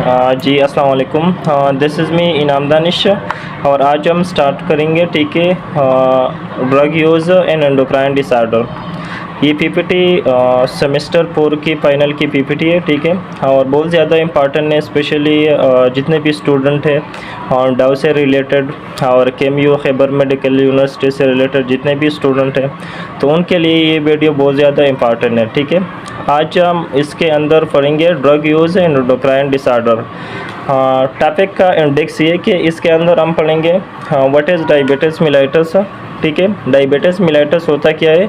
जी अस्सलाम वालेकुम। This is me इनाम दानिश और आज हम स्टार्ट करेंगे ठीक है drug use and endocrine disorder. ये पीपीटी सेमेस्टर 4 की फ़ाइनल की पीपीटी है ठीक है, और बहुत ज़्यादा इम्पॉर्टेंट है स्पेशली जितने भी स्टूडेंट हैं और डाउ से रिलेटेड और केमयू खैबर मेडिकल यूनिवर्सिटी से रिलेटेड जितने भी स्टूडेंट हैं तो उनके लिए ये वीडियो बहुत ज़्यादा इम्पॉर्टेंट है ठीक है। आज हम इसके अंदर पढ़ेंगे drug use and endocrine disorder. Topic का इंडेक्स ये कि इसके अंदर हम पढ़ेंगे व्हाट इज़ डायबिटीज़ मिलाइटस ठीक है। डायबिटीज़ मिलाइटस होता क्या है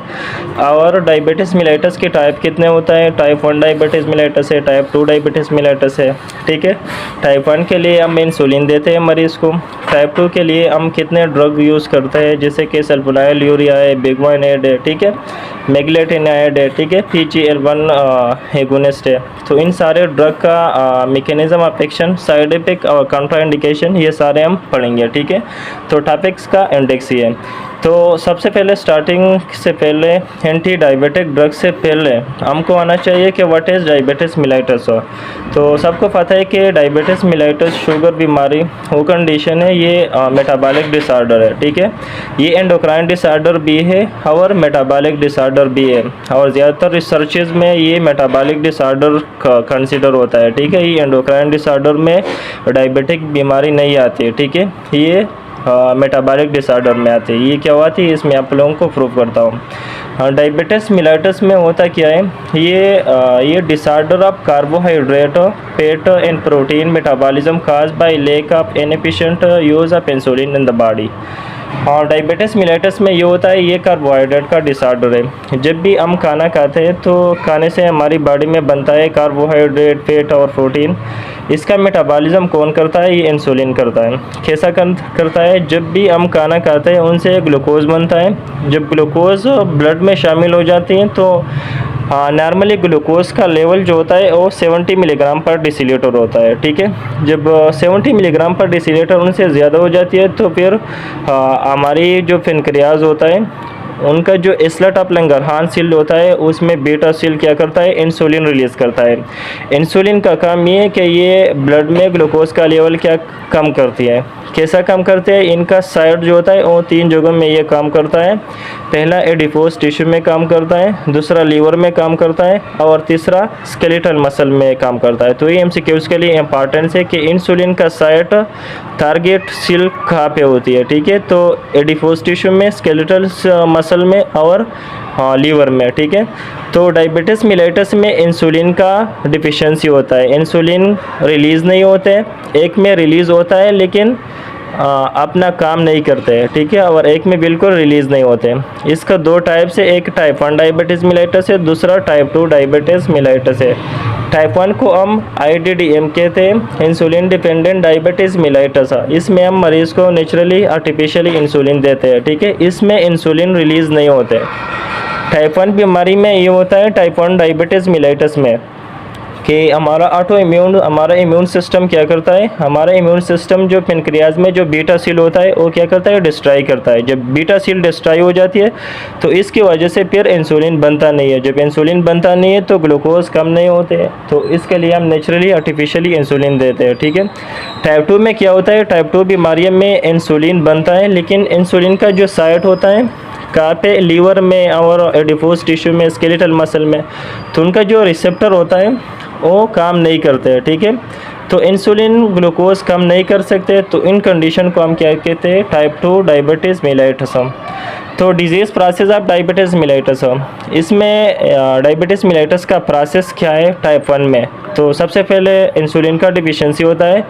और डायबिटीज़ मिलाइटस के टाइप कितने होता है। टाइप 1 डायबिटीज़ मिलाइटस है, टाइप 2 डायबिटीज़ मिलाइटस है ठीक है। टाइप 1 के लिए हम इंसुलिन देते हैं मरीज़ को। टाइप 2 के लिए हम कितने ड्रग यूज़ करते हैं जैसे कि सल्फोनाइल यूरिया है, बिगवाइनेड है ठीक है, मेगलेटिनाइड है ठीक है, PGL1 एगोनिस्ट है। तो इन सारे ड्रग का mechanism of action, side effect और कंट्राइंडिकेशन ये सारे हम पढ़ेंगे ठीक है। तो टॉपिक्स का इंडेक्स ये है। तो सबसे पहले स्टार्टिंग से पहले एंटी डायबिटिक ड्रग से पहले हमको आना चाहिए कि व्हाट इज़ डायबिटीज़ मिलाइटस हो। तो सबको पता है कि डायबिटीज़ मिलाइटस शुगर बीमारी वो कंडीशन है, ये मेटाबॉलिक डिसऑर्डर है ठीक है। ये एंडोक्राइन डिसऑर्डर भी है और मेटाबॉलिक डिसऑर्डर भी है, और ज़्यादातर रिसर्चेज में ये मेटाबॉलिक डिसऑर्डर कंसिडर होता है ठीक है। ये एंडोक्राइन डिसऑर्डर में डायबिटिक बीमारी नहीं आती है ठीक है, ये मेटाबॉलिक डिसऑर्डर में आते हैं। ये क्या हुआ थी इसमें आप लोगों को प्रूव करता हूँ। डायबिटीज़ मिलाइटस में होता क्या है, ये disorder of carbohydrate fat and protein metabolism cause by lack of inefficient use of insulin in the body. और डायबिटीज़ मिलाइटस में ये होता है, ये कार्बोहाइड्रेट का डिसऑर्डर है। जब भी हम खाना खाते हैं तो खाने से हमारी बॉडी में बनता है कार्बोहाइड्रेट फैट और प्रोटीन। इसका मेटाबॉलिज्म कौन करता है, ये इंसुलिन करता है। कैसा करता है, जब भी हम खाना खाते हैं उनसे ग्लूकोज बनता है। जब ग्लूकोज ब्लड में शामिल हो जाती हैं तो नॉर्मली ग्लूकोज का लेवल जो होता है वो 70 मिलीग्राम पर डेसीलीटर होता है ठीक है। जब 70 मिलीग्राम पर डेसीलीटर उनसे ज़्यादा हो जाती है तो फिर हमारी जो पेनक्रियाज होता है उनका जो इसलेट ऑफ लंगरहान सेल होता है उसमें बीटा सेल क्या करता है, इंसुलिन रिलीज़ करता है। इंसुलिन का काम ये है कि ये ब्लड में ग्लूकोज का लेवल क्या कम करती है। कैसा कम करते हैं, इनका साइड जो होता है वो 3 जगहों में ये काम करता है। पहला एडिपोज टिश्यू में काम करता है, दूसरा लीवर में काम करता है और तीसरा स्केलेटल मसल में काम करता है। तो ये MCQs के लिए इंपॉर्टेंस है कि इंसुलिन का साइट टारगेट सेल कहाँ पे होती है ठीक है। तो एडिपोज टिश्यू में, स्केलेटल मसल में और लीवर में ठीक है। तो डायबिटीज़ मिलाइटस में इंसुलिन का डिफिशिएंसी होता है, इंसुलिन रिलीज़ नहीं होते हैं। एक में रिलीज़ होता है लेकिन अपना काम नहीं करते हैं ठीक है, और एक में बिल्कुल रिलीज़ नहीं होते। इसका 2 टाइप से, एक टाइप 1 डायबिटीज़ मिलाइटस है, दूसरा टाइप 2 डायबिटीज़ मिलाइटस है। टाइप 1 को हम IDDM कहते हैं, इंसुलिन डिपेंडेंट डायबिटीज़ मिलाइटस। इसमें हम मरीज़ को नेचुरली आर्टिफिशियली इंसुलिन देते हैं ठीक है, इसमें इंसुलिन रिलीज़ नहीं होते। टाइप 1 बीमारी में ये होता है, टाइप 1 डायबिटीज़ मिलाइटस में, कि हमारा हमारा इम्यून सिस्टम क्या करता है, हमारा इम्यून सिस्टम जो पेनक्रियाज में जो बीटा सेल होता है वो क्या करता है, डिस्ट्रॉय करता है। जब बीटा सेल डिस्ट्रॉय हो जाती है तो इसकी वजह से फिर इंसुलिन बनता नहीं है। जब इंसुलिन बनता नहीं है तो ग्लूकोज कम नहीं होते हैं, तो इसके लिए हम नेचुरली आर्टिफिशियली इंसुलिन देते हैं ठीक है। टाइप 2 में क्या होता है, टाइप 2 बीमारियों में इंसुलिन बनता है लेकिन इंसुलिन का जो साइट होता है कहाँ पे, लीवर में और एडिपोज टिश्यू में, स्केलेटल मसल में, तो उनका जो रिसेप्टर होता है वो काम नहीं करते हैं ठीक है। तो इंसुलिन ग्लूकोज कम नहीं कर सकते, तो इन कंडीशन को हम क्या कहते हैं, टाइप 2 डायबिटीज़ मिलाइटस। तो disease process of diabetes mellitus, इसमें डायबिटीज़ मिलाइटस का प्रोसेस क्या है टाइप 1 में। तो सबसे पहले इंसुलिन का डिफिशिएंसी होता है।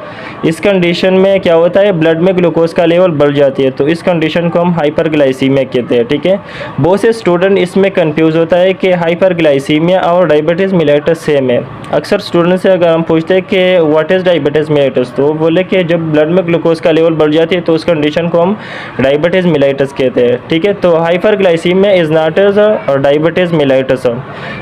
इस कंडीशन में क्या होता है, ब्लड में ग्लूकोज का लेवल बढ़ जाती है, तो इस कंडीशन को हम हाइपरग्लाइसीमिया कहते हैं ठीक है। बहुत से स्टूडेंट इसमें कंफ्यूज होता है कि हाइपरग्लाइसीमिया और डायबिटीज़ मिलाइटस सेम है। अक्सर स्टूडेंट से अगर हम पूछते हैं कि व्हाट इज़ डायबिटीज़ मिलाइटस, तो वो बोले कि जब ब्लड में ग्लूकोज का लेवल बढ़ जाती है तो उस कंडीशन को हम डायबिटीज़ मिलाइटस कहते हैं ठीक है। तो hyperglycemia is not as diabetes mellitus.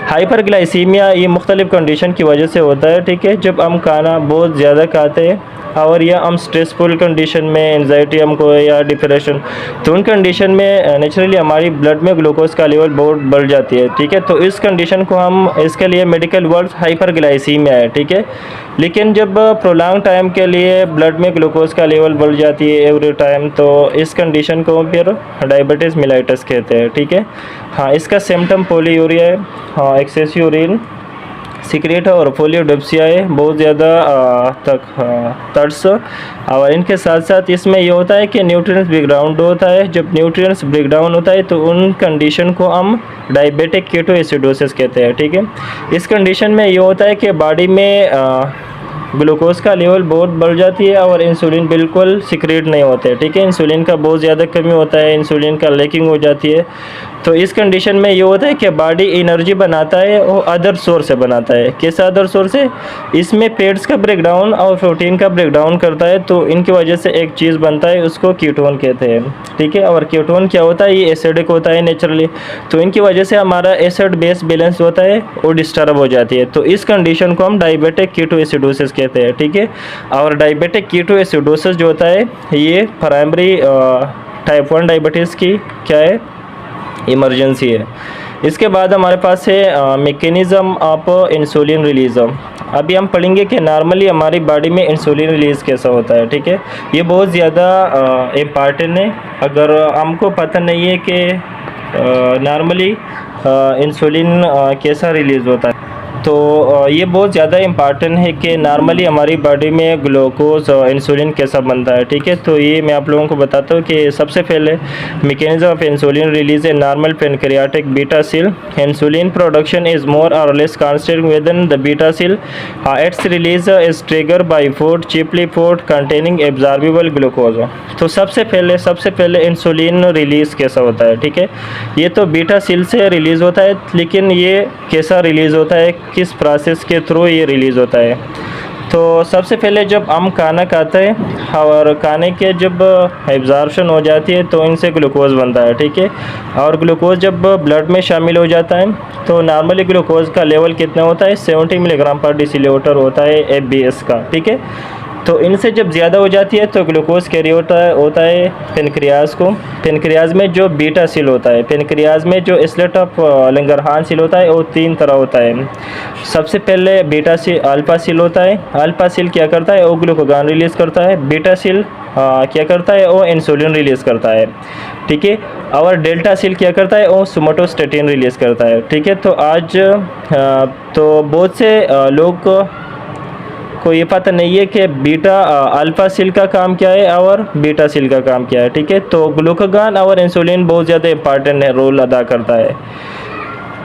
Hyperglycemia ये मुख्तलिफ कंडीशन की वजह से होता है ठीक है। जब हम खाना बहुत ज़्यादा खाते हैं और या हम स्ट्रेसफुल कंडीशन में एंजाइटी हमको या डिप्रेशन, तो उन कंडीशन में नेचुरली हमारी ब्लड में ग्लूकोज का लेवल बहुत बढ़ जाती है, ठीक है। तो इस कंडीशन को हम, इसके लिए मेडिकल वर्ड हाइपरग्लाइसीमिया है, ठीक है। लेकिन जब प्रोलॉन्ग टाइम के लिए ब्लड में ग्लूकोज का लेवल बढ़ जाती है एवरी टाइम, तो इस कंडीशन को फिर डायबिटीज़ मिलाइटस कहते हैं, ठीक है। हाँ, इसका सिम्टम पोलीयूरिया है, हाँ, एक्सेस यूरिन सिक्रेट है और पोलियोडिप्सिया है, बहुत ज़्यादा तर्स। और इनके साथ साथ इसमें ये होता है कि न्यूट्रिएंट्स ब्रेकडाउन होता है। जब न्यूट्रिएंट्स ब्रेकडाउन होता है तो उन कंडीशन को हम डायबिटिक कीटोएसिडोसिस कहते हैं, ठीक है। इस कंडीशन में ये होता है कि बॉडी में ग्लूकोज का लेवल बहुत बढ़ जाती है और इंसुलिन बिल्कुल सिक्रेट नहीं होते हैं, ठीक है। इंसुलिन का बहुत ज़्यादा कमी होता है, इंसुलिन का लैकिंग हो जाती है। तो इस कंडीशन में ये होता है कि बॉडी एनर्जी बनाता है और अदर सोर्स से बनाता है। कैसा अदर सोर्स है? इसमें फैट्स का ब्रेकडाउन और प्रोटीन का ब्रेकडाउन करता है, तो इनकी वजह से एक चीज़ बनता है, उसको कीटोन कहते हैं, ठीक है। और कीटोन क्या होता है? ये एसिडिक होता है नेचुरली, तो इनकी वजह से हमारा एसिड बेस बैलेंस होता है वो डिस्टर्ब हो जाती है। तो इस कंडीशन को हम डायबिटिक कीटोएसिडोसिस कहते हैं, ठीक है। और डायबिटिक कीटोएसिडोसिस जो होता है ये प्राइमरी टाइप 1 डायबिटीज़ की क्या है? इमरजेंसी है। इसके बाद हमारे पास है मैकेनिज़्म ऑफ इंसुलिन रिलीज़। अभी हम पढ़ेंगे कि नॉर्मली हमारी बॉडी में इंसुलिन रिलीज़ कैसा होता है, ठीक है। ये बहुत ज़्यादा इम्पॉर्टेंट है। अगर हमको पता नहीं है कि नॉर्मली इंसुलिन कैसा रिलीज़ होता है, तो ये बहुत ज़्यादा इम्पॉर्टेंट है कि नॉर्मली हमारी बॉडी में ग्लूकोज और इंसुलिन कैसा बनता है, ठीक है। तो ये मैं आप लोगों को बताता हूँ कि सबसे पहले mechanism of insulin release a normal pancreatic beta cell. Insulin production is more और less constant with in the beta cell. It's release is trigger by food, chiefly food containing absorbable glucose. तो सबसे पहले insulin release कैसा होता है, ठीक है। ये तो बीटा सेल से रिलीज़ होता है, लेकिन ये कैसा रिलीज़ होता है, किस प्रोसेस के थ्रू ये रिलीज़ होता है। तो सबसे पहले जब हम खाना खाते हैं और खाने के जब एब्जॉर्प्शन हो जाती है तो इनसे ग्लूकोज बनता है, ठीक है। और ग्लूकोज जब ब्लड में शामिल हो जाता है तो नॉर्मली ग्लूकोज का लेवल कितना होता है? 70 मिलीग्राम पर डेसीलीटर होता है FBS का, ठीक है। तो इनसे जब ज़्यादा हो जाती है तो ग्लूकोज कैरी होता है पेनक्रियाज को। पेनक्रियाज में जो बीटा सेल होता है, पेनक्रियाज में जो स्लेट ऑफ लंगरहान सेल होता है वो 3 तरह होता है। सबसे पहले बीटा सेल अल्फा सेल होता है। अल्फा सेल क्या करता है? वो ग्लूकोगान रिलीज़ करता है। बीटा सेल क्या करता है? वो इंसुलिन रिलीज़ करता है, ठीक है। और डेल्टा सेल क्या करता है? वो सोमेटोस्टेटिन रिलीज़ करता है, ठीक है। तो आज तो बहुत से लोग को ये पता नहीं है कि बीटा अल्फा सेल का काम क्या है और बीटा सेल का काम क्या है, ठीक है। तो ग्लूकागॉन और इंसुलिन बहुत ज़्यादा इंपॉर्टेंट है, रोल अदा करता है।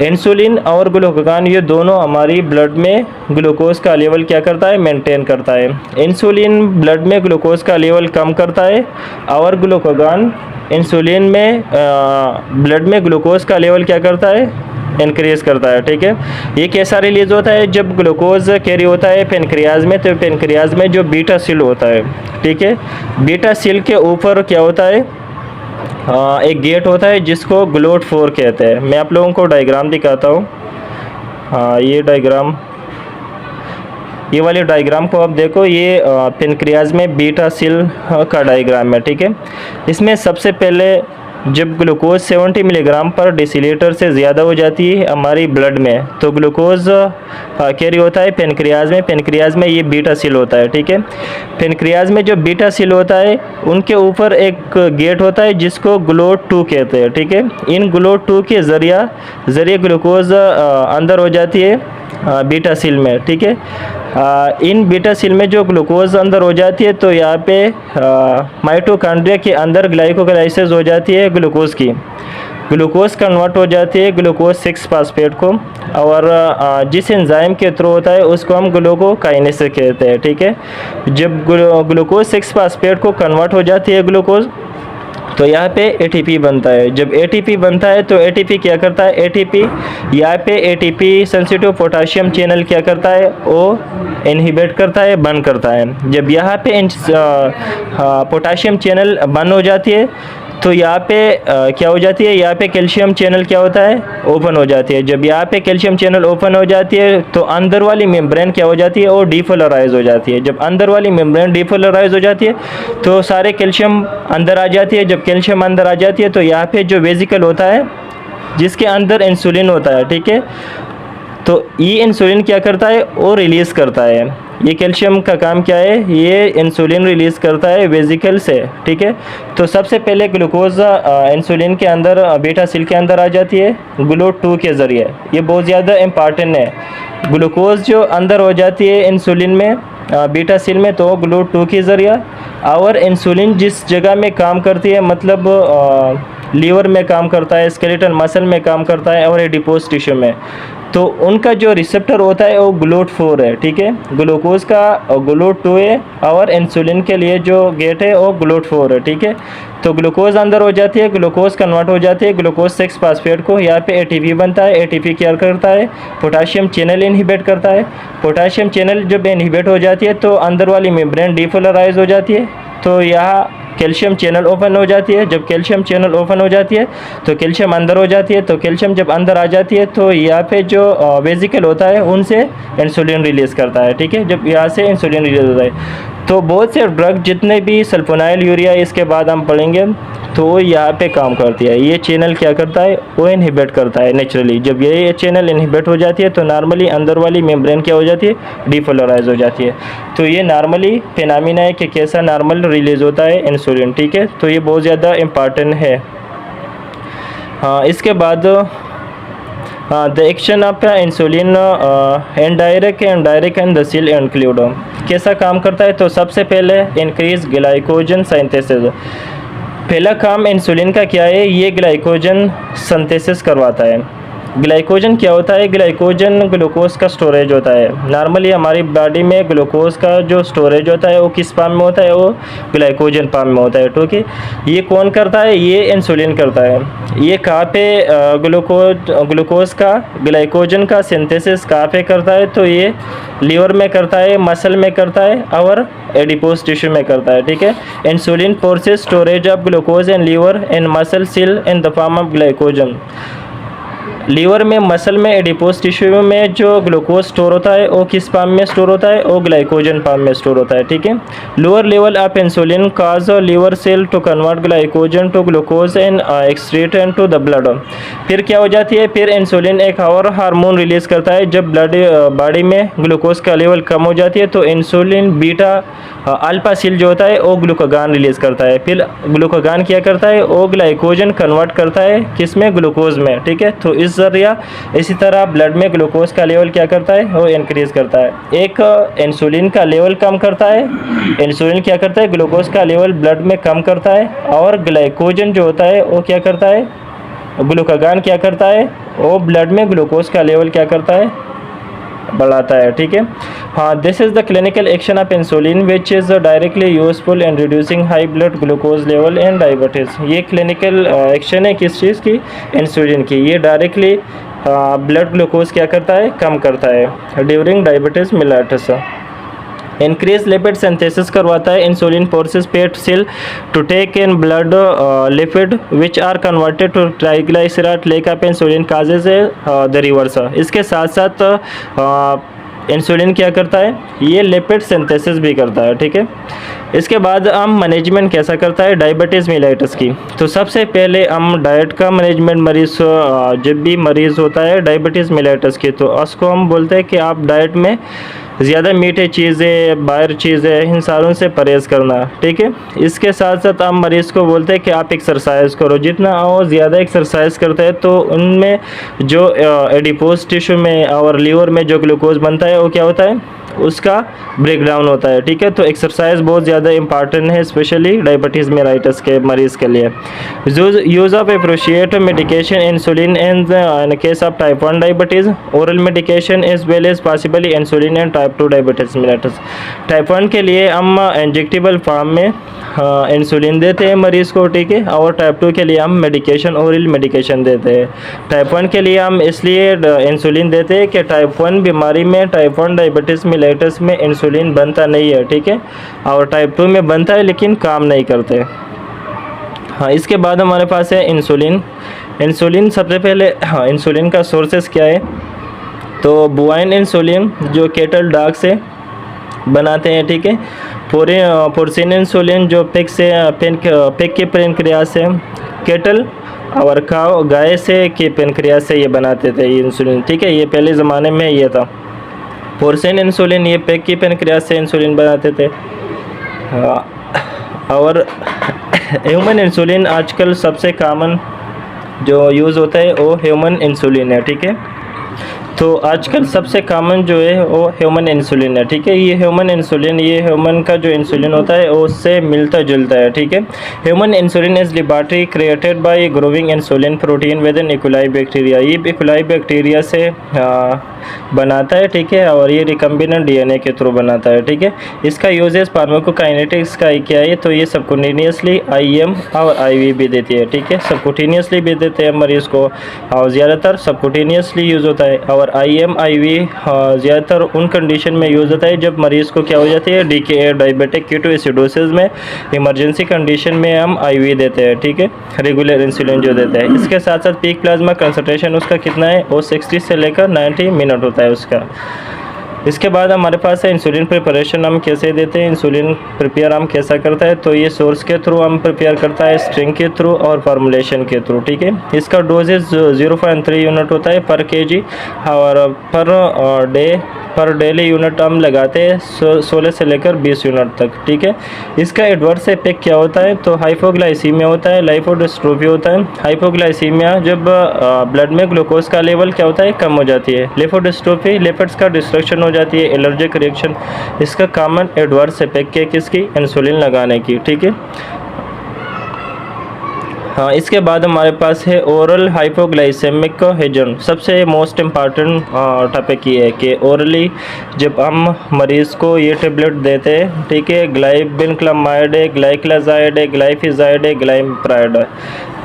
इंसुलिन और ग्लूकागॉन ये दोनों हमारी ब्लड में ग्लूकोज का लेवल क्या करता है? मेंटेन करता है। इंसुलिन ब्लड में ग्लूकोज का लेवल कम करता है और ग्लूकागॉन इंसुलिन में ब्लड में ग्लूकोज का लेवल क्या करता है? इंक्रीज करता है, ठीक है। ये कैसा रिलीज होता है? जब ग्लूकोज कैरी होता है पेनक्रियाज में, तो पेनक्रियाज में जो बीटा सेल होता है, ठीक है, बीटा सेल के ऊपर क्या होता है? एक गेट होता है जिसको GLOT4 कहते हैं। मैं आप लोगों को डायग्राम दिखाता हूँ। ये डायग्राम, ये वाले डायग्राम को आप देखो, ये पेनक्रियाज में बीटा सेल का डायग्राम है, ठीक है। इसमें सबसे पहले जब ग्लूकोज 70 मिलीग्राम पर डेसीलीटर से ज़्यादा हो जाती है हमारी ब्लड में, तो ग्लूकोज कैरी होता है पेनक्रियाज में। पेनक्रियाज में ये बीटा सेल होता है, ठीक है। पेनक्रियाज में जो बीटा सेल होता है उनके ऊपर एक गेट होता है जिसको GLOT2 कहते हैं, ठीक है। इन GLOT2 के ज़रिए ग्लूकोज अंदर हो जाती है बीटा सेल में, ठीक है। इन बीटा सेल में जो ग्लूकोज अंदर हो जाती है तो यहाँ पे माइटोकॉन्ड्रिया के अंदर ग्लाइकोलाइसिस हो जाती है ग्लूकोज की। ग्लूकोज कन्वर्ट हो जाती है ग्लूकोज 6 फास्फेट को, और जिस एंजाइम के थ्रू होता है उसको हम ग्लूकोकाइनेसिस कहते हैं, ठीक है। जब ग्लूकोज 6 फास्फेट को कन्वर्ट हो जाती है ग्लूकोज, तो यहाँ पे ATP बनता है। जब ATP बनता है तो ATP क्या करता है? ATP यहाँ पे ATP सेंसिटिव पोटाशियम चैनल क्या करता है? वो इनहिबिट करता है, बंद करता है। जब यहाँ पे पोटाशियम चैनल बंद हो जाती है तो यहाँ पे क्या हो जाती है, यहाँ पे कैल्शियम चैनल क्या होता है, ओपन हो जाती है। जब यहाँ पे कैल्शियम चैनल ओपन हो जाती है तो अंदर वाली मेम्ब्रेन क्या हो जाती है, वो डीपोलराइज हो जाती है। जब अंदर वाली मेम्ब्रेन डीपोलराइज हो जाती है तो सारे कैल्शियम अंदर आ जाती है। जब कैल्शियम अंदर आ जाती है तो यहाँ पे जो वेजिकल होता है जिसके अंदर इंसुलिन होता है, ठीक है, तो ये इंसुलिन क्या करता है, वो रिलीज़ करता है। ये कैल्शियम का काम क्या है, ये इंसुलिन रिलीज़ करता है वेजिकल से, ठीक है। तो सबसे पहले ग्लूकोज इंसुलिन के अंदर बीटा सेल के अंदर आ जाती है GLUT2 के ज़रिए। ये बहुत ज़्यादा इम्पॉर्टेंट है। ग्लूकोज जो अंदर हो जाती है इंसुलिन में बीटा सेल में, तो GLUT2 के ज़रिए। और इंसुलिन जिस जगह में काम करती है, मतलब लीवर में काम करता है, स्केलेटल मसल में काम करता है और एडिपोज टिश्यू में, तो उनका जो रिसेप्टर होता है वो GLUT4 है, ठीक है। ग्लूकोज का GLUT2 है और इंसुलिन के लिए जो गेट है वो GLUT4 है, ठीक है। तो ग्लूकोज अंदर हो जाती है, ग्लूकोज कन्वर्ट हो जाती है ग्लूकोज 6 फास्फेट को, यहाँ पे ATP बनता है। ATP क्या करता है, पोटाशियम चैनल इनहिबिट करता है। पोटाशियम चैनल जब इनहिबिट हो जाती है तो अंदर वाली मेम्ब्रेन डीपोलराइज हो जाती है, तो यहाँ कैल्शियम चैनल ओपन हो जाती है। जब कैल्शियम चैनल ओपन हो जाती है तो कैल्शियम अंदर हो जाती है। तो कैल्शियम जब अंदर आ जाती है तो यहाँ पे जो वेजिकल होता है उनसे इंसुलिन रिलीज़ करता है, ठीक है। जब यहाँ से इंसुलिन रिलीज होता है तो बहुत से ड्रग जितने भी सल्फोनाइल यूरिया इसके बाद हम पढ़ेंगे तो वो यहाँ पे काम करती है। ये चैनल क्या करता है, वो इनहिबिट करता है नेचुरली। जब ये चैनल इनहिबिट हो जाती है तो नॉर्मली अंदर वाली मेम्ब्रेन क्या हो जाती है, डीपोलराइज हो जाती है। तो ये नॉर्मली फिनोमिना है कि कैसा नॉर्मल रिलीज़ होता है इंसुलिन, ठीक है। तो ये बहुत ज़्यादा इम्पॉर्टेंट है। हाँ, इसके बाद the action of insulin indirect and the cell include. कैसा काम करता है, तो सबसे पहले इंक्रीज ग्लाइकोजन सिंथेसिस। पहला काम इंसुलिन का क्या है, ये ग्लाइकोजन सिंथेसिस करवाता है। ग्लाइकोजन क्या होता है, ग्लाइकोजन ग्लूकोज का स्टोरेज होता है। नॉर्मली हमारी बॉडी में ग्लूकोज का जो स्टोरेज होता है वो किस फॉर्म में होता है, वो ग्लाइकोजन फॉर्म में होता है, ठीक है। ये कौन करता है, ये इंसुलिन करता है। ये कहाँ पे ग्लूकोज का ग्लाइकोजन का सिंथेसिस कहाँ पे करता है, तो ये लीवर में करता है, मसल में करता है और एडिपोज टिश्यू में करता है, ठीक है। Insulin forces storage of glucose in liver and muscle cell in the form of glycogen. Liver में, मसल में, एडिपोज टिश्यू में जो ग्लूकोज स्टोर होता है वो किस फॉर्म में स्टोर होता है, वो ग्लाइकोजन फॉर्म में स्टोर होता है, ठीक है। Lower level of insulin cause liver cell to convert glycogen to glucose and excrete into the blood. फिर क्या हो जाती है, फिर इंसुलिन एक और हार्मोन रिलीज करता है। जब ब्लड बॉडी में ग्लूकोज का लेवल कम हो जाती है तो इंसुलिन बीटा अल्फा सेल जो होता है वो ग्लूकागान रिलीज करता है। फिर ग्लूकागान क्या करता है, वो ग्लाइकोजन कन्वर्ट करता है किस में, ग्लूकोज में, ठीक है। तो इस जरिया इसी तरह ब्लड में ग्लूकोज का लेवल क्या करता है, वो इंक्रीज करता है। एक इंसुलिन का लेवल कम करता है, इंसुलिन क्या करता है, ग्लूकोज का लेवल ब्लड में कम करता है। और ग्लाइकोजन जो होता है वो क्या करता है, ग्लूकागान क्या करता है, वो ब्लड में ग्लूकोज का लेवल क्या करता है, बढ़ाता है, ठीक है। हाँ, this is the clinical action of insulin which is directly useful in reducing high blood glucose level and diabetes. ये क्लिनिकल एक्शन है किस चीज़ की, इंसुलिन की। ये डायरेक्टली ब्लड ग्लूकोज क्या करता है, कम करता है during diabetes mellitus. Increase lipid synthesis करवाता है। Insulin forces fat cell to take in blood lipid which are converted to triglyceride. Lack of insulin causes the reverse. इसके साथ साथ इंसुलिन क्या करता है, ये लिपिड सिंथेसिस भी करता है, ठीक है। इसके बाद हम मैनेजमेंट कैसा करता है डायबिटीज़ मिलाइटिस की। तो सबसे पहले हम डाइट का मैनेजमेंट, मरीज़ जब भी मरीज़ होता है डायबिटीज़ मिलाइटिस की तो उसको हम बोलते हैं कि आप डाइट में ज़्यादा मीठे चीज़ें, बाहर चीज़ें, इन सारों से परहेज़ करना, ठीक है। इसके साथ साथ हम मरीज़ को बोलते हैं कि आप एक्सरसाइज करो। जितना वो ज़्यादा एक्सरसाइज करते हैं तो उनमें जो एडिपोज टिश्यू में और लीवर में जो ग्लूकोज बनता है वो क्या होता है, उसका ब्रेक डाउन होता है, ठीक है। तो एक्सरसाइज बहुत ज़्यादा इंपॉर्टेंट है स्पेशली डायबिटीज़ मेलाइटिस के मरीज़ के लिए। Use of appropriate medication insulin in case of type 1 diabetes. Oral medication as well as possibly insulin and type 2 diabetes mellitus. Type 1 के लिए हम इंजेक्टेबल फॉर्म में इंसुलिन देते हैं मरीज़ को, ठीक है। और टाइप 2 के लिए हम मेडिकेशन, ओरल मेडिकेशन देते हैं। टाइप 1 के लिए हम इसलिए इंसुलिन देते हैं कि टाइप 1 बीमारी में, टाइप 1 डायबिटीज़ मिलाइटिस में इंसुलिन बनता नहीं है, ठीक है। और टाइप 2 में बनता है लेकिन काम नहीं करते। हाँ, इसके बाद हमारे पास है इंसुलिन। इंसुलिन सबसे पहले, हाँ, इंसुलिन का सोर्सेस क्या है? तो बुआइन इंसुलिन जो केटल डॉग से बनाते हैं, ठीक है। पूरे पोर्सिन इंसुलिन जो पिग के पेनक्रियास से, केटल और काव गाय से के पेनक्रियास से ये बनाते थे ये इंसुलिन, ठीक है। ये पहले ज़माने में ये था। पोर्सिन इंसुलिन ये पिग की पेनक्रियास से इंसुलिन बनाते थे। और ह्यूमन इंसुलिन आजकल सबसे कॉमन जो यूज़ होता है वो ह्यूमन इंसुलिन है, ठीक है। तो आजकल सबसे कॉमन जो है वो ह्यूमन इंसुलिन है, ठीक है। ये ह्यूमन का जो इंसुलिन होता है वो उससे मिलता जुलता है, ठीक है। Human insulin is laboratory created by growing insulin protein with an E coli bacteria. ये इकोलाई बैक्टीरिया से बनाता है, ठीक है। और ये रिकम्बिनेंट डीएनए के थ्रू बनाता है, ठीक है। इसका यूजेस फार्माकोकाइनेटिक्स का क्या है? तो ये सबकुटेनियसली आईएम और आईवी भी देती है, ठीक है। सबकुटेनियसली भी देते हैं मरीज़ को, और ज़्यादातर सबकुटेनियसली यूज़ होता है। और आईएम आईवी ज़्यादातर उन कंडीशन में यूज़ होता है जब मरीज़ को क्या हो जाती है, डीके डायबिटिक कीटोएसिडोसिस में, इमरजेंसी कंडीशन में हम आईवी देते हैं, ठीक है, रेगुलर इंसुलिन जो देते हैं। इसके साथ साथ पीक प्लाज्मा कंसंट्रेशन उसका कितना है? वो 60 से लेकर 90 मिनट होता है उसका। इसके बाद हमारे पास है इंसुलिन प्रिपरेशन। हम कैसे देते हैं इंसुलिन प्रिपेयर, हम कैसा करता है? तो ये सोर्स के थ्रू हम प्रिपेयर करता है, स्ट्रिंग के थ्रू और फार्मूलेशन के थ्रू, ठीक है। इसका डोजेज 0.3 यूनिट होता है पर केजी, और पर डेली यूनिट हम लगाते हैं 16 से लेकर 20 यूनिट तक, ठीक है। इसका एडवर्स इफेक्ट क्या होता है? तो हाइपोग्लाइसीमिया होता है, लाइपोडिस्ट्रोफी होता है। हाइपोग्लाइसीमिया जब ब्लड में ग्लूकोज का लेवल क्या होता है, कम हो जाती है। लिपोडिस्ट्रोफी लिपिड्स का डिस्ट्रक्शन हो जाती है, एलर्जिक रिएक्शन। इसका कॉमन एडवर्स इफेक्ट है किसकी? इंसुलिन लगाने की, ठीक है। हाँ, इसके बाद हमारे पास है ओरल हाइपोग्लाइसेमिक एजेंट। सबसे मोस्ट इम्पॉर्टेंट टॉपिक ये है कि ओरली जब हम मरीज़ को ये टेबलेट देते हैं, ठीक है, ग्लाइबिनक्लामाइड है, ग्लाइक्लाजाइड है, ग्लाइफिजाइड है, ग्लाइमप्राइड है,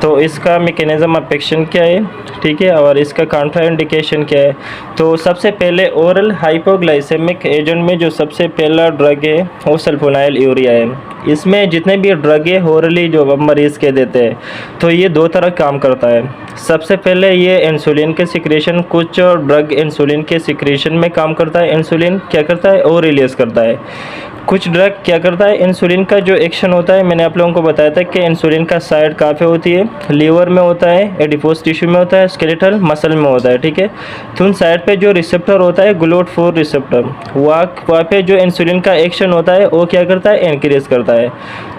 तो इसका मैकेनिज्म ऑफ एक्शन क्या है, ठीक है, और इसका कॉन्ट्राइंडिकेशन क्या है? तो सबसे पहले ओरल हाइपोग्लाइसेमिक एजेंट में जो सबसे पहला ड्रग है वो सल्फोनाइल यूरिया है। इसमें जितने भी ड्रग है ओरली जो हम मरीज़ के देते हैं, तो ये दो तरह काम करता है। सबसे पहले ये इंसुलिन के सिक्रेशन, कुछ ड्रग इंसुलिन के सिक्रेशन में काम करता है। इंसुलिन क्या करता है? और रिलीज़ करता है। कुछ ड्रग क्या करता है? इंसुलिन का जो एक्शन होता है, मैंने आप लोगों को बताया था कि इंसुलिन का साइड कहाँ पे होती है, लीवर में होता है, एडिपोज टिश्यू में होता है, स्केलेटल मसल में होता है, ठीक है। तो उन साइड पे जो रिसेप्टर होता है GLUT4 रिसेप्टर, वहाँ पे जो इंसुलिन का एक्शन होता है वो क्या करता है? इंक्रीज करता है।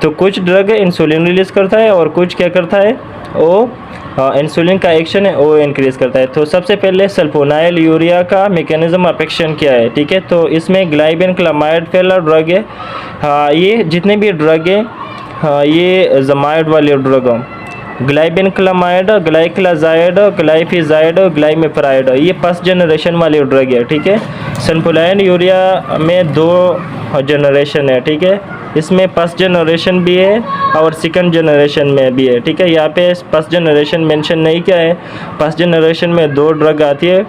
तो कुछ ड्रग इंसुलिन रिलीज़ करता है और कुछ क्या करता है, वो इंसुलिन का एक्शन है वो इंक्रीज़ करता है। तो सबसे पहले सल्फोनाइल यूरिया का मैकेनिज्म ऑफ एक्शन क्या है, ठीक है। तो इसमें ग्लाइबिनक्लामाइड पहला ड्रग है। हाँ, ये जितने भी ड्रग है, हाँ, ये जमाइड वाले ड्रग हैं, ग्लाइबिनक्लामाइड, ग्लाइक्लाजाइड, ग्लाइफिजाइड, ग्लाइमेप्राइड, ये फर्स्ट जनरेशन वाले ड्रग है, ठीक है। सल्फोनाइल यूरिया में 2 जनरेशन है, ठीक है। इसमें फर्स्ट जनरेशन भी है और सेकंड जनरेशन में भी है, ठीक है। यहाँ पे फर्स्ट जनरेशन मेंशन नहीं किया है। फर्स्ट जनरेशन में 2 ड्रग आती है,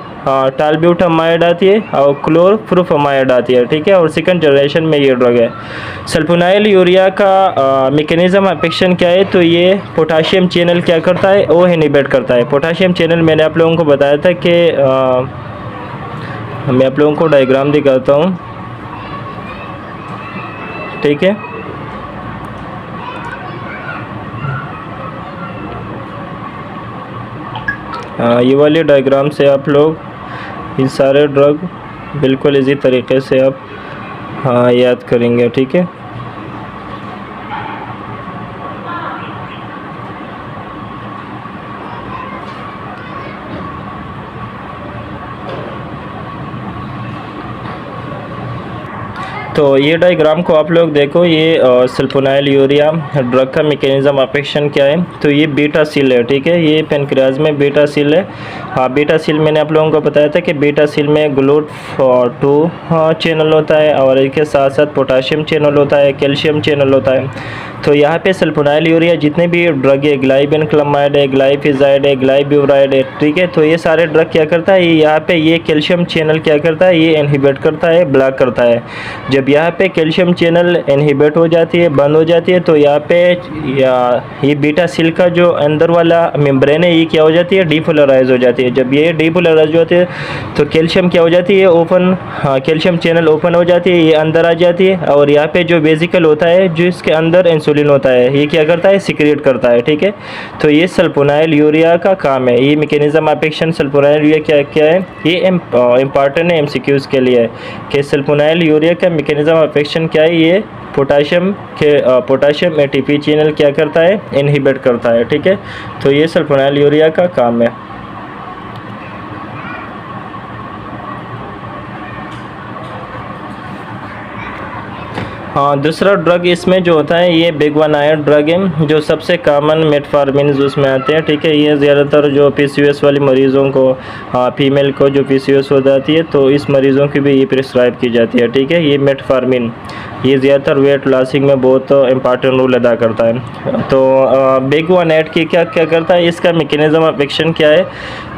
टालब्यूटामाइड आती है और क्लोरफ्रूफामाइड आती है, ठीक है। और सेकंड जनरेशन में ये ड्रग है। सल्फोनाइल यूरिया का मैकेनिज्म ऑफ एक्शन क्या है? तो ये पोटाशियम चैनल क्या करता है? वो इनहिबिट करता है। पोटाशियम चैनल मैंने आप लोगों को बताया था कि मैं आप लोगों को डायग्राम दिखाता हूँ, ठीक है। ये वाले डायग्राम से आप लोग इन सारे ड्रग बिल्कुल इसी तरीके से आप याद करेंगे, ठीक है। तो ये डायग्राम को आप लोग देखो, ये सल्फोनाइल यूरिया ड्रग का मैकेनिज्म ऑफ एक्शन क्या है? तो ये बीटा सील है, ठीक है। ये पेनक्रियाज में बीटा सील है। हाँ, बीटा सील मैंने आप लोगों को बताया था कि बीटा सील में GLUT2 चैनल होता है और इसके साथ साथ पोटाशियम चैनल होता है, कैल्शियम चैनल होता है। तो यहाँ पे सल्फोनाइल यूरिया जितने भी ड्रग है, ग्लाइबिनक्लामाइड है, ग्लाइफिजाइड है, ग्लाइब्यूराइड है, ठीक है। तो ये सारे ड्रग क्या करता है, यहाँ पे ये कैल्शियम चैनल क्या करता है, ये इनहिबिट करता है, ब्लॉक करता है। जब यहाँ पे कैल्शियम चैनल इनहिबिट हो जाती है, बंद हो जाती है, तो यहाँ पे ये बीटा सेल का जो अंदर वाला मेम्ब्रेन है ये क्या हो जाती है, डीपोलराइज हो जाती है। जब ये डीपोलराइज होती है तो कैल्शियम क्या हो जाती है, ओपन, कैल्शियम चैनल ओपन हो जाती है, ये अंदर आ जाती है। और यहाँ पे जो वेसिकल होता है जो इसके अंदर इंसुलिन होता है ये क्या करता है, सिक्रिएट करता है, ठीक है। तो ये सल्फोनाइल यूरिया का काम है। ये mechanism of action sulfonyl urea क्या है, ये इम्पॉर्टेंट है एमसीक्यूज के लिए कि सल्फोनाइल यूरिया का मैकेनिज्म ऑफ एक्शन क्या है। ये पोटाशियम एटीपी चैनल क्या करता है, इनहिबिट करता है, ठीक है। तो ये सल्फोनाइल यूरिया का काम है। हाँ, दूसरा ड्रग इसमें जो होता है ये बिगवानाइड ड्रग है, जो सबसे कॉमन मेटफॉर्मिन उसमें आते हैं, ठीक है। ये ज़्यादातर जो पीसीओएस वाली मरीज़ों को, फीमेल को जो पीसीओएस हो जाती है तो इस मरीज़ों की भी ये प्रिस्क्राइब की जाती है, ठीक है। ये मेटफॉर्मिन ये ज़्यादातर वेट लॉसिंग में बहुत इंपॉर्टेंट रोल अदा करता है। तो बिगवानाइड की क्या करता है, इसका मैकेनिज्म ऑफ एक्शन क्या है।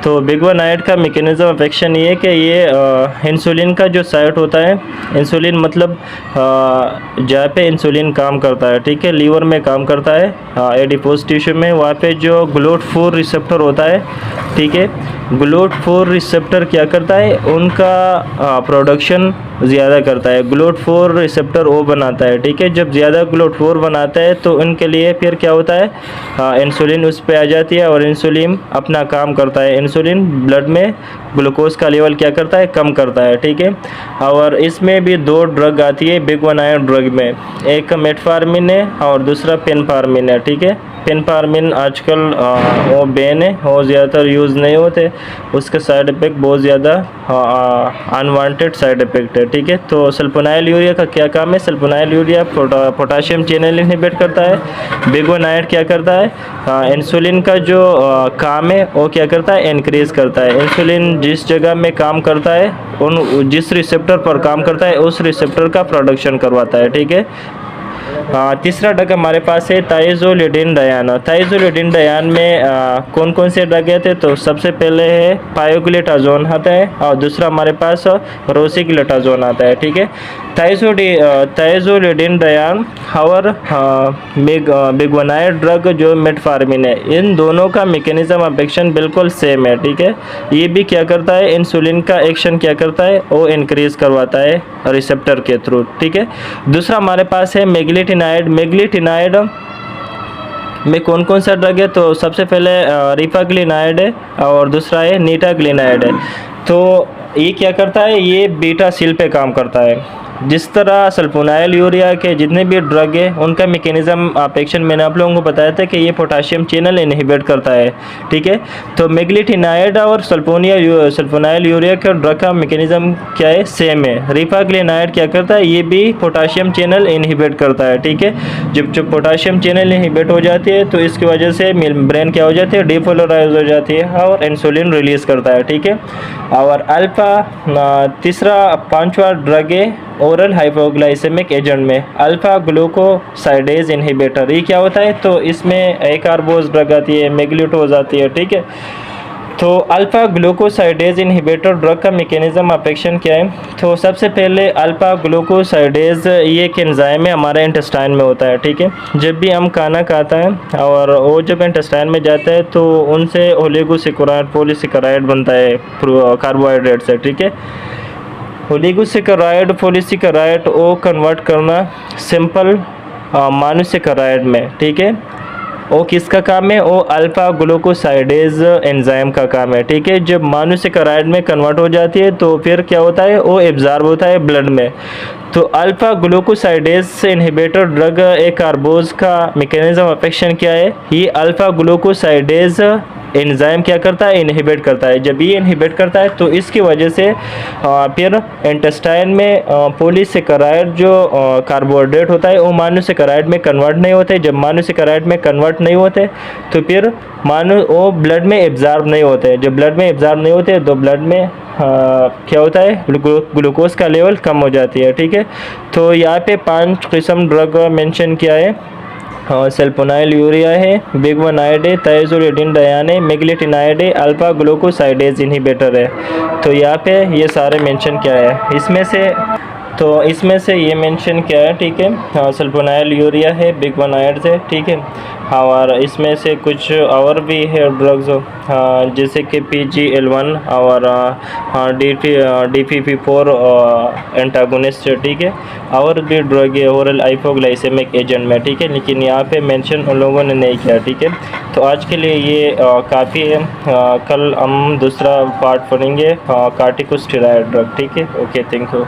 तो बिगवानाइड का मैकेनिज्म ऑफ एक्शन ये है कि ये इंसुलिन का जो साइट होता है, इंसुलिन मतलब जहाँ पे इंसुलिन काम करता है, ठीक है, लीवर में काम करता है, एडिपोज टिश्यू में, वहाँ पे जो GLUT4 रिसेप्टर होता है, ठीक है। GLUT4 रिसेप्टर क्या करता है, उनका प्रोडक्शन ज़्यादा करता है। GLUT4 रिसेप्टर वो बनाता है, ठीक है। जब ज़्यादा GLUT4 बनाता है तो उनके लिए फिर क्या होता है, इंसुलिन उस पर आ जाती है और इंसुलिन अपना काम करता है। इंसुलिन ब्लड में ग्लूकोज का लेवल क्या करता है, कम करता है, ठीक है। और इसमें भी दो ड्रग आती है बिगवानाइड ड्रग में, एक मेटफॉर्मिन है और दूसरा पेनफॉर्मिन है, ठीक है। पेनफॉर्मिन आजकल वो बैन है, वो ज़्यादातर यूज़ नहीं होते, उसके साइड इफ़ेक्ट बहुत ज़्यादा अनवांटेड साइड इफ़ेक्ट है, ठीक है। तो सल्फोनाइल यूरिया का क्या काम है, sulfonyl urea potassium channel inhibit करता है। बिगवानाइड क्या करता है, इंसुलिन का जो काम है वो क्या करता है, इंक्रीज़ करता है। इंसुलिन जिस जगह में काम करता है, जिस रिसेप्टर पर काम करता है उस रिसेप्टर का प्रोडक्शन करवाता है, ठीक है। तीसरा ड्रग हमारे पास है थाइज़ोलिडिन डायन। थाइज़ोलिडिन डायन में कौन कौन से ड्रग आते, तो सबसे पहले है पायोग्लिटाजोन आता है और दूसरा हमारे पास रोसिग्लिटाजोन आता है, ठीक है। थाइज़ोलिडिन डायन और बिगवानाइड ड्रग जो मेटफॉर्मिन है, इन दोनों का मैकेनिज्म ऑफ एक्शन बिल्कुल सेम है, ठीक है। ये भी क्या करता है, इंसुलिन का एक्शन क्या करता है, वो इंक्रीज करवाता है रिसेप्टर के थ्रू, ठीक है। दूसरा हमारे पास है मेग्लिटिनाइड। मेग्लिटिनाइड में कौन कौन सा ड्रग है, तो सबसे पहले रिफाग्लिनाइड है और दूसरा है नीटाग्लिनाइड है। तो ये क्या करता है, ये बीटा सेल पे काम करता है। जिस तरह सल्फोनाइल यूरिया के जितने भी ड्रग है उनका मैकेनिज्म ऑफ एक्शन मैंने आप लोगों को बताया था कि ये पोटाशियम चैनल इनहिबिट करता है, ठीक है। तो मेग्लिटिनाइड और सल्फोनाइल यूरिया के ड्रग का मैकेनिज्म क्या है, सेम है। रिफाग्लिनाइड क्या करता है, ये भी पोटाशियम चैनल इनहिबिट करता है, ठीक है। जब पोटाशियम चैनल इनहिबिट हो जाती है तो इसकी वजह से ब्रेन क्या हो जाती है, डिपोलराइज हो जाती है और इंसुलिन रिलीज करता है, ठीक है। और अल्फा तीसरा पांचवा ड्रग है ओरल हाइपोग्लाइसेमिक एजेंट में अल्फा ग्लूकोसाइडेज इनहिबिटर। ये क्या होता है, तो इसमें एकार्बोज ड्रग आती है, मेग्लिटोज आती है, ठीक है। तो अल्फा ग्लूकोसाइडेज इनहिबिटर ड्रग का मैकेनिज्म ऑफ एक्शन क्या है, तो सबसे पहले अल्फा ग्लूकोसाइडेज ये एक एंजाइम है, हमारे इंटेस्टाइन में होता है, ठीक है। जब भी हम खाना खाता है और वो जब इंटेस्टाइन में जाता है तो उनसे ओलिगोसेकेराइड पॉलीसेकेराइड बनता है कार्बोहाइड्रेट से, ठीक है। ओलिगोसेकेराइड पॉलीसेकेराइड वो कन्वर्ट करना सिंपल मोनोसेकेराइड में, ठीक है। वो किसका काम है, वो अल्फा ग्लूकोसाइडेज एंजाइम का काम है, ठीक है। जब मोनोसेकेराइड में कन्वर्ट हो जाती है तो फिर क्या होता है, वो एब्जॉर्ब होता है ब्लड में। तो अल्फा ग्लूकोसाइडेज इनहिबिटर ड्रग एक कार्बोज का मैकेनिज्म ऑफ एक्शन क्या है, ये अल्फा ग्लूकोसाइडेज एंजाइम क्या करता है, इनहिबिट करता है। जब ये इनहिबिट करता है तो इसकी वजह से फिर इंटेस्टाइन में पॉलीसेकेराइड जो कार्बोहाइड्रेट होता है वो मोनोसेकेराइड में कन्वर्ट नहीं होते। जब मोनोसेकेराइड में कन्वर्ट नहीं होते तो फिर वो ब्लड में एब्जॉर्ब नहीं होते। जब ब्लड में एब्जॉर्ब नहीं होते तो ब्लड में क्या होता है, ग्लूकोज का लेवल कम हो जाती है, ठीक है। तो यहाँ पे 5 किस्म ड्रग मेंशन किया है, सल्फोनाइल यूरिया है, बिगवानाइड है, थाइज़ोलिडिन डायन है, मेग्लिटिनाइड है, अल्फा ग्लूकोसाइडेज इनहिबिटर है। तो यहाँ पे ये सारे मेंशन किया है। इसमें से तो इसमें से ये मेंशन किया है, ठीक है, सल्फोनाइल यूरिया है, बिगबोनाइड्स है, ठीक है। और इसमें से कुछ और भी है ड्रग्स, जैसे कि PGL1 और DPP4 एंटागोनिस्ट, ठीक है। और भी ड्रग है ओरल हाइपोग्लाइसेमिक एजेंट में, ठीक है, लेकिन यहाँ पे मेंशन उन लोगों ने नहीं किया, ठीक है। तो आज के लिए ये काफ़ी है। कल हम दूसरा पार्ट पढ़ेंगे कार्टिकोस्टेरॉइड ड्रग, ठीक है। Okay, thank you.